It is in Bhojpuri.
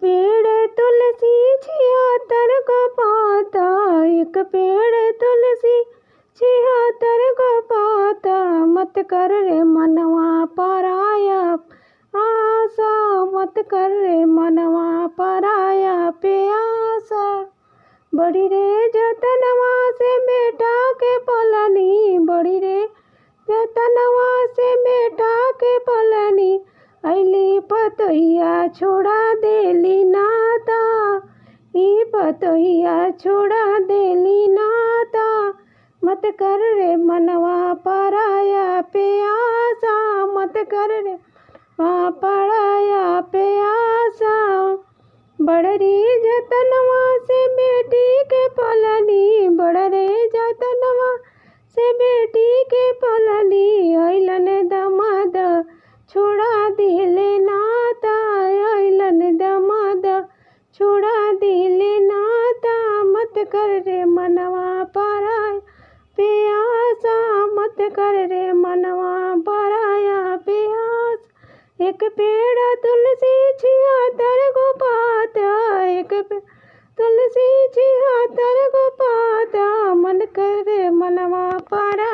पेड़ तुलसी 76 को पाता, एक पेड़ तुलसी 76 को पाता। मत कर रे मनवा पराया आशा, मत कर रे मनवा पराया प्यासा। बड़ी रे जतनवा से बेटा के पलनी, बड़ी रे जतनवा से बेटा के पलनी। अली पतोहिया छोड़ा देली नाता, ई पतोहिया छोड़ा देली नाता। मत कर रे मनवा पराया प्यासा, मत कर रे मनवा पराया प्यासा। बड़री जतनवा से बेटी के पलनी, बड़रे जतनवा से बेटी के पलनी। अइलन दमाद छोड़ा दिले नाता, अइलन दमाद छोड़ा दिले नाता। मत कर रे मनवा पराया प्यासा, मत कर रे मनवा पराया प्यासा। एक पेड़ तुलसी 76 को पाता, एक पेड़ तुलसी 76 को पाता। मन कर रे मनवा पराया